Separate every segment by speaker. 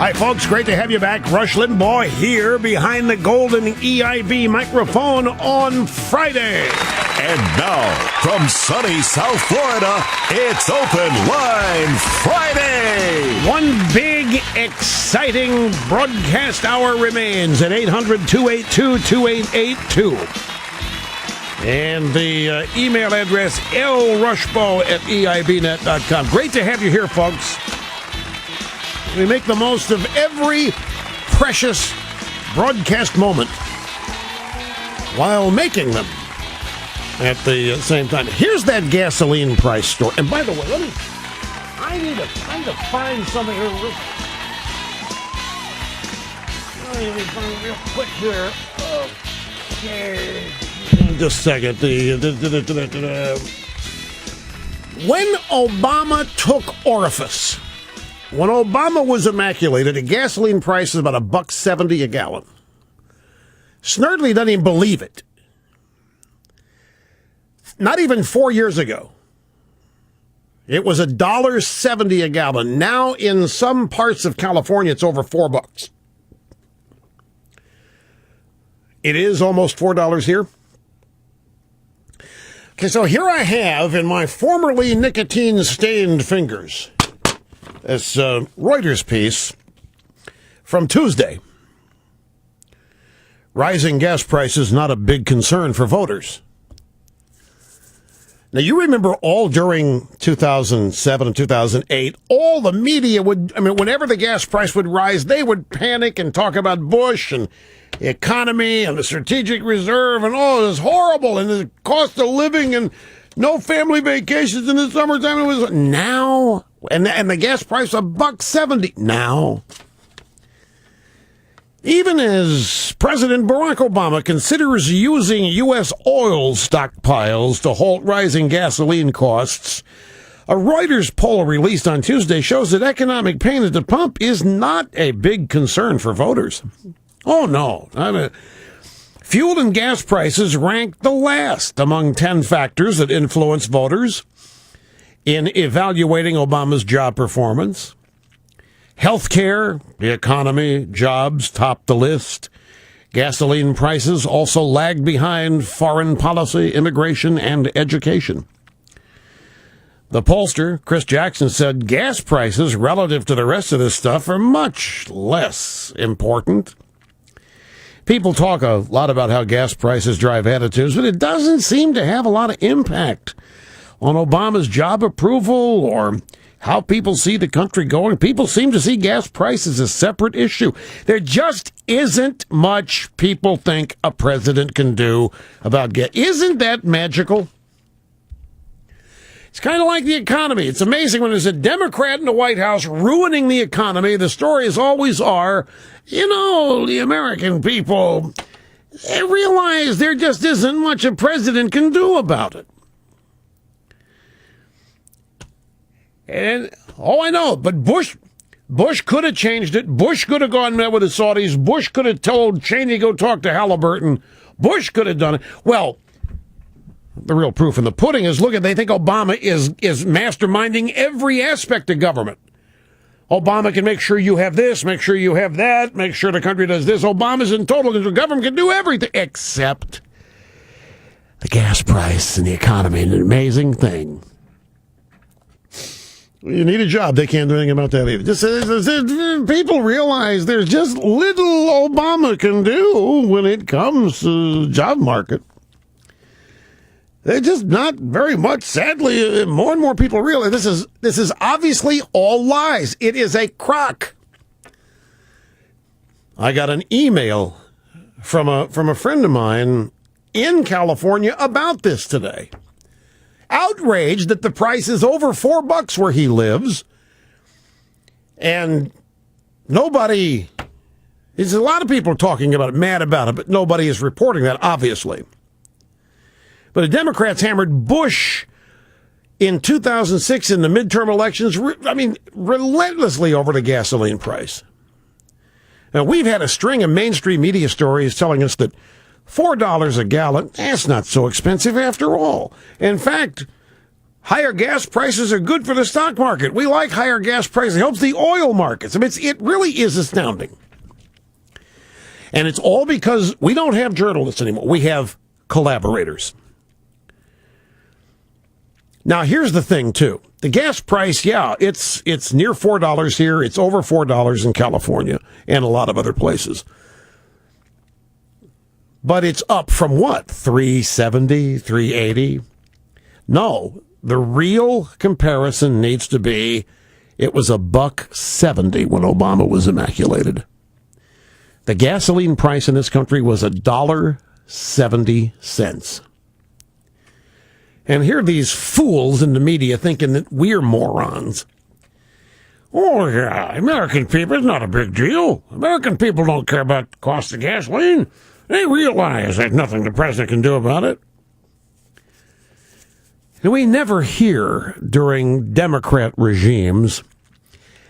Speaker 1: Hi, folks. Great to have you back. Rush Limbaugh here behind the golden EIB microphone on Friday.
Speaker 2: And now, from sunny South Florida, it's Open Line Friday.
Speaker 1: One big, exciting broadcast hour remains at 800-282-2882. And the email address, lrushbo@eibnet.com. Great to have you here, folks. We make the most of every precious broadcast moment while making them at the same time. Here's that gasoline price story. And by the way, I need to find something here. Let me find real quick here. Okay. Just a second. When Obama took office, when Obama was immaculated, a gasoline price is about $1.70 a gallon. Snerdley doesn't even believe it. Not even 4 years ago, it was $1.70 a gallon. Now, in some parts of California, it's over $4. It is almost $4 here. Okay, so here I have in my formerly nicotine-stained fingers this Reuters piece from Tuesday. Rising gas prices not a big concern for voters. Now, you remember all during 2007 and 2008, all the media whenever the gas price would rise, they would panic and talk about Bush and the economy and the strategic reserve and this horrible and the cost of living and no family vacations in the summertime. It was now, and the gas price $1.70 now. Even as President Barack Obama considers using U.S. oil stockpiles to halt rising gasoline costs, a Reuters poll released on Tuesday shows that economic pain at the pump is not a big concern for voters. Oh, no. Fuel and gas prices rank the last among 10 factors that influence voters in evaluating Obama's job performance. Healthcare, the economy, jobs top the list. Gasoline prices also lagged behind foreign policy, immigration, and education. The pollster, Chris Jackson, said gas prices relative to the rest of this stuff are much less important. People talk a lot about how gas prices drive attitudes, but it doesn't seem to have a lot of impact on Obama's job approval or how people see the country going. People seem to see gas prices as a separate issue. There just isn't much people think a president can do about gas. Isn't that magical? It's kind of like the economy. It's amazing when there's a Democrat in the White House ruining the economy. The stories always are, the American people, they realize there just isn't much a president can do about it. And, I know, but Bush could have changed it. Bush could have gone and met with the Saudis. Bush could have told Cheney go talk to Halliburton. Bush could have done it. Well, the real proof in the pudding is, they think Obama is masterminding every aspect of government. Obama can make sure you have this, make sure you have that, make sure the country does this. Obama's in total control. Government can do everything except the gas price and the economy. An amazing thing. You need a job. They can't do anything about that either. People realize there's just little Obama can do when it comes to the job market. They're just not very much. Sadly, more and more people realize this is obviously all lies. It is a crock. I got an email from a friend of mine in California about this today. Outraged that the price is over $4 where he lives, and nobody. There's a lot of people talking about it, mad about it, but nobody is reporting that, obviously. But the Democrats hammered Bush in 2006 in the midterm elections, relentlessly over the gasoline price. Now, we've had a string of mainstream media stories telling us that $4 a gallon, that's not so expensive after all. In fact, higher gas prices are good for the stock market. We like higher gas prices. It helps the oil markets. I mean, it really is astounding. And it's all because we don't have journalists anymore. We have collaborators. Now, here's the thing, too. The gas price, yeah, it's near $4 here. It's over $4 in California and a lot of other places. But it's up from what? $3.70, $3.80? No, the real comparison needs to be it was $1.70 when Obama was immaculated. The gasoline price in this country was $1.70. And here are these fools in the media thinking that we're morons. Oh, yeah, American people, it's not a big deal. American people don't care about the cost of gasoline. They realize there's nothing the president can do about it. And we never hear during Democrat regimes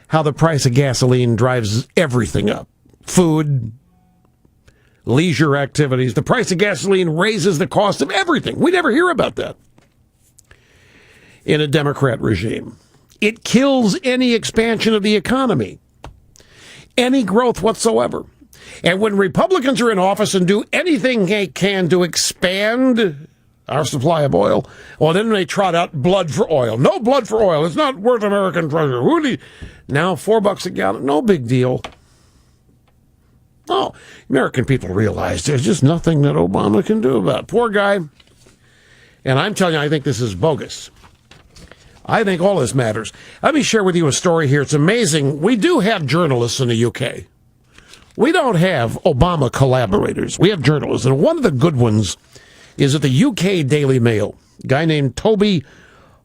Speaker 1: how the price of gasoline drives everything up. Food, leisure activities. The price of gasoline raises the cost of everything. We never hear about that in a Democrat regime. It kills any expansion of the economy, any growth whatsoever. And when Republicans are in office and do anything they can to expand our supply of oil, well, then they trot out blood for oil. No blood for oil. It's not worth American treasure. Now, $4 a gallon, no big deal. Oh, American people realize there's just nothing that Obama can do about it. Poor guy. And I'm telling you, I think this is bogus. I think all this matters. Let me share with you a story here. It's amazing. We do have journalists in the UK. We don't have Obama collaborators. We have journalists. And one of the good ones is at the UK Daily Mail, a guy named Toby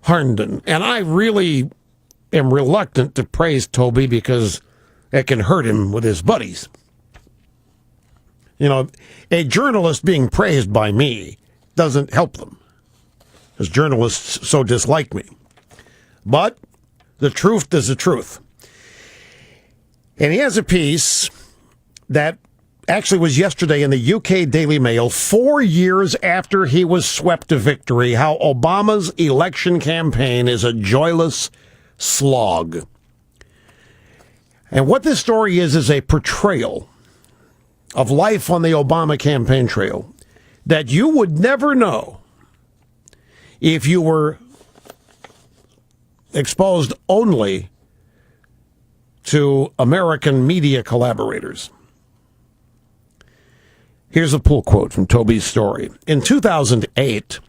Speaker 1: Harnden. And I really am reluctant to praise Toby because it can hurt him with his buddies. You know, a journalist being praised by me doesn't help them, because journalists so dislike me. But the truth is the truth. And he has a piece that actually was yesterday in the UK Daily Mail, 4 years after he was swept to victory, how Obama's election campaign is a joyless slog. And what this story is a portrayal of life on the Obama campaign trail that you would never know if you were exposed only to American media collaborators. Here's a pull quote from Toby's story. In 2008,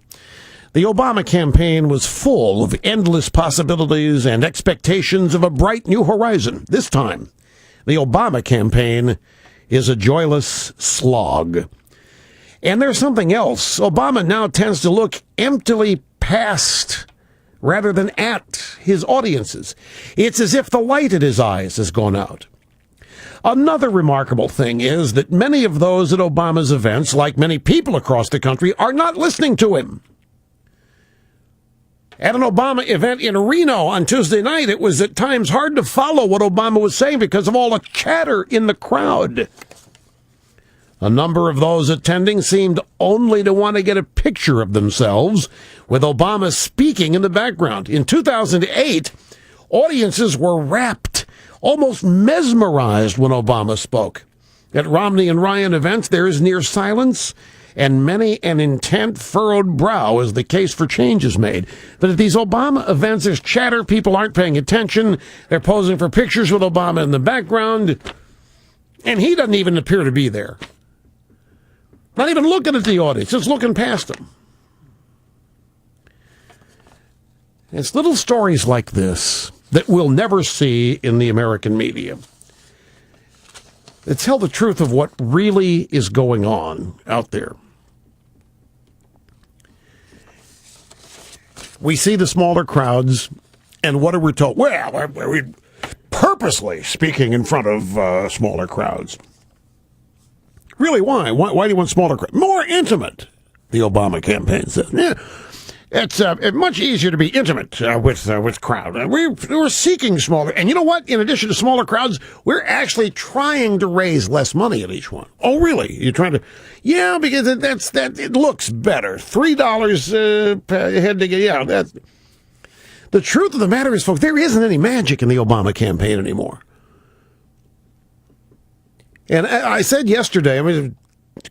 Speaker 1: the Obama campaign was full of endless possibilities and expectations of a bright new horizon. This time, the Obama campaign is a joyless slog. And there's something else. Obama now tends to look emptily past rather than at his audiences. It's as if the light in his eyes has gone out. Another remarkable thing is that many of those at Obama's events, like many people across the country, are not listening to him. At an Obama event in Reno on Tuesday night, it was at times hard to follow what Obama was saying because of all the chatter in the crowd. A number of those attending seemed only to want to get a picture of themselves with Obama speaking in the background. In 2008, audiences were rapt, almost mesmerized when Obama spoke. At Romney and Ryan events, there is near silence and many an intent furrowed brow as the case for change is made. But at these Obama events, there's chatter. People aren't paying attention. They're posing for pictures with Obama in the background. And he doesn't even appear to be there. Not even looking at the audience, just looking past them. It's little stories like this that we'll never see in the American media that tell the truth of what really is going on out there. We see the smaller crowds, and what are we told? Well, we're purposely speaking in front of smaller crowds. Really, why? Why do you want smaller crowds? More intimate, the Obama campaign says. Yeah. It's much easier to be intimate with crowd. We're seeking smaller, and you know what? In addition to smaller crowds, we're actually trying to raise less money at each one. Oh, really? You're trying to? Yeah, because it looks better. $3 per head to get. Yeah, The truth of the matter is, folks, there isn't any magic in the Obama campaign anymore. And I said yesterday,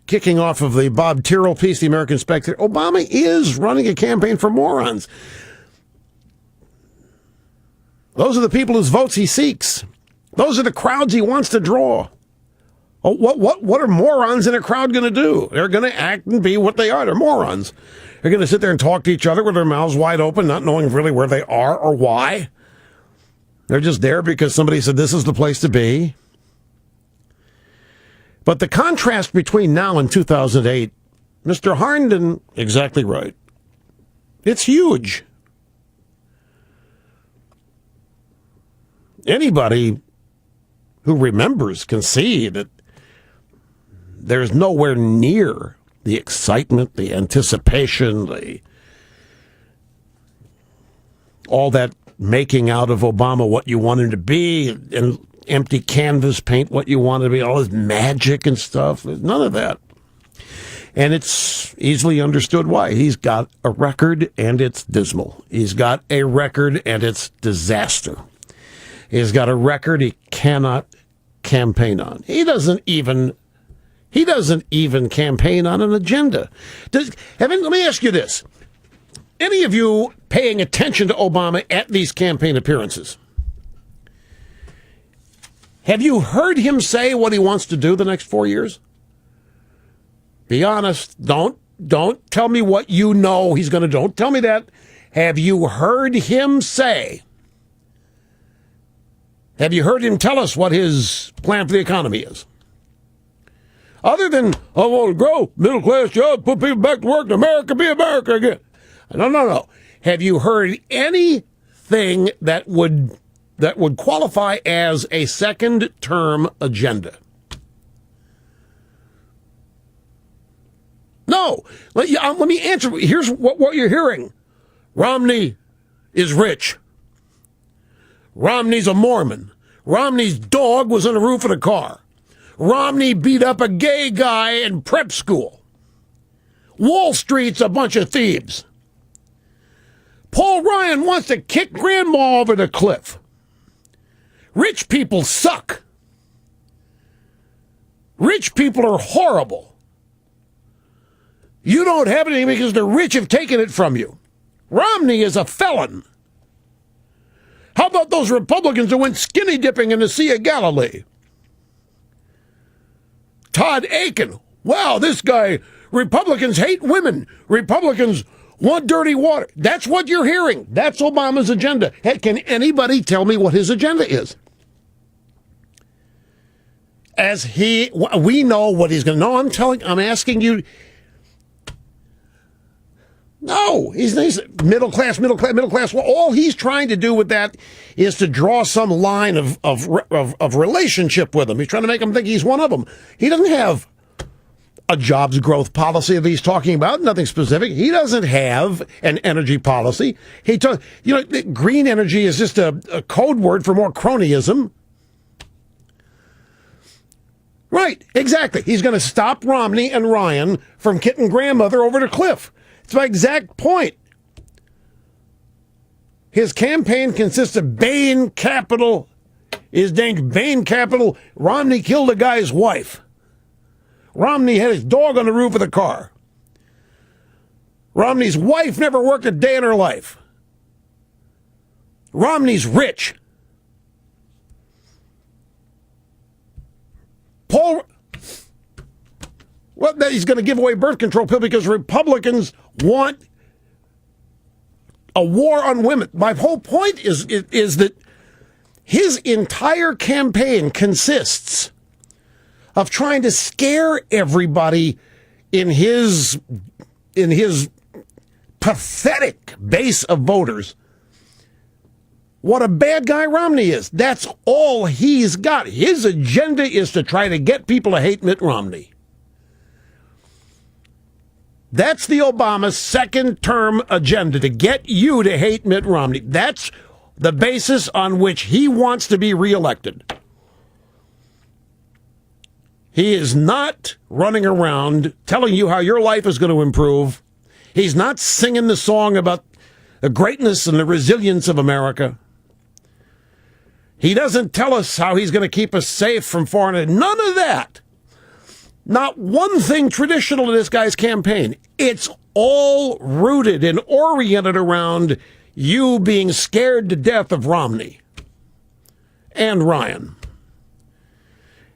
Speaker 1: kicking off of the Bob Tyrrell piece, the American Spectator, Obama is running a campaign for morons. Those are the people whose votes he seeks. Those are the crowds he wants to draw. Oh, what are morons in a crowd going to do? They're going to act and be what they are. They're morons. They're going to sit there and talk to each other with their mouths wide open, not knowing really where they are or why. They're just there because somebody said this is the place to be. But the contrast between now and 2008, Mr. Harnden, exactly right. It's huge. Anybody who remembers can see that there's nowhere near the excitement, the anticipation, all that making out of Obama what you want him to be, and empty canvas paint what you want him to be, all this magic and stuff. None of that. And it's easily understood why. He's got a record, and it's dismal. He's got a record, and it's disaster. He's got a record he cannot campaign on. He doesn't even campaign on an agenda. Let me ask you this. Any of you paying attention to Obama at these campaign appearances, have you heard him say what he wants to do the next 4 years? Be honest. Don't tell me what you know he's going to do. Don't tell me that. Have you heard him say? Have you heard him tell us what his plan for the economy is? Other than, I want to grow, middle-class jobs, put people back to work, and America be America again. No. Have you heard anything that would qualify as a second-term agenda? No. Let me answer. Here's what you're hearing. Romney is rich. Romney's a Mormon. Romney's dog was on the roof of the car. Romney beat up a gay guy in prep school. Wall Street's a bunch of thieves. Paul Ryan wants to kick grandma over the cliff. Rich people suck. Rich people are horrible. You don't have anything because the rich have taken it from you. Romney is a felon. How about those Republicans who went skinny dipping in the Sea of Galilee? Todd Aiken. Wow, this guy, Republicans hate women. Republicans want dirty water. That's what you're hearing. That's Obama's agenda. Hey, can anybody tell me what his agenda is? We know what he's going to know. I'm asking you. No, he's middle class. Well, all he's trying to do with that is to draw some line of relationship with them. He's trying to make them think he's one of them. He doesn't have a jobs growth policy that he's talking about, nothing specific. He doesn't have an energy policy. Green energy is just a code word for more cronyism. Right, exactly. He's going to stop Romney and Ryan from kicking grandmother over the cliff. It's my exact point. His campaign consists of Bain Capital. His dang Bain Capital. Romney killed a guy's wife. Romney had his dog on the roof of the car. Romney's wife never worked a day in her life. Romney's rich. He's going to give away birth control pill because Republicans want a war on women. My whole point is that his entire campaign consists of trying to scare everybody in his pathetic base of voters what a bad guy Romney is. That's all he's got. His agenda is to try to get people to hate Mitt Romney. That's the Obama second-term agenda, to get you to hate Mitt Romney. That's the basis on which he wants to be reelected. He is not running around telling you how your life is going to improve. He's not singing the song about the greatness and the resilience of America. He doesn't tell us how he's going to keep us safe from foreign. None of that. Not one thing traditional to this guy's campaign. It's all rooted and oriented around you being scared to death of Romney and Ryan.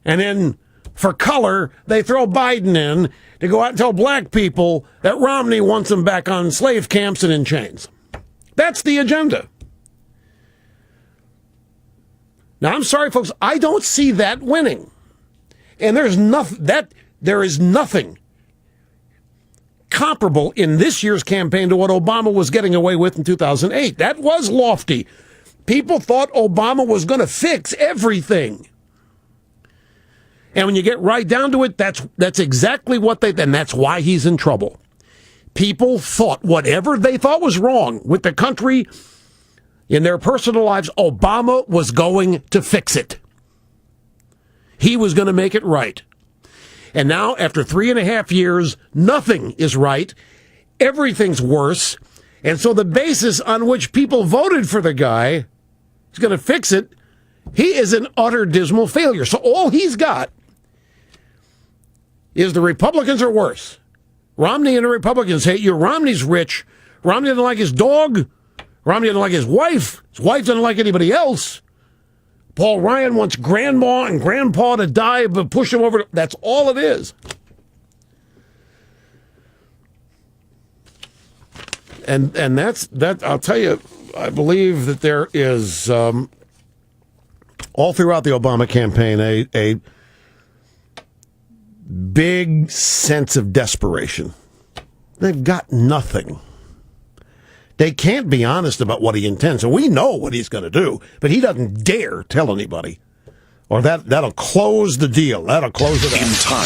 Speaker 1: And then for color, they throw Biden in to go out and tell black people that Romney wants them back on slave camps and in chains. That's the agenda. Now, I'm sorry, folks, I don't see that winning. And there is nothing comparable in this year's campaign to what Obama was getting away with in 2008. That was lofty. People thought Obama was going to fix everything. And when you get right down to it, that's exactly what and that's why he's in trouble. People thought whatever they thought was wrong with the country in their personal lives, Obama was going to fix it. He was going to make it right. And now, after 3.5 years, nothing is right. Everything's worse. And so the basis on which people voted for the guy is going to fix it. He is an utter dismal failure. So all he's got is the Republicans are worse. Romney and the Republicans hate you. Romney's rich. Romney doesn't like his dog. Romney doesn't like his wife. His wife doesn't like anybody else. Paul Ryan wants grandma and grandpa to die, but push him over. That's all it is. And that's that. I'll tell you, I believe that there is all throughout the Obama campaign a big sense of desperation. They've got nothing. They can't be honest about what he intends. And we know what he's going to do, but he doesn't dare tell anybody. Or that'll close the deal. That'll close it out.
Speaker 2: In time.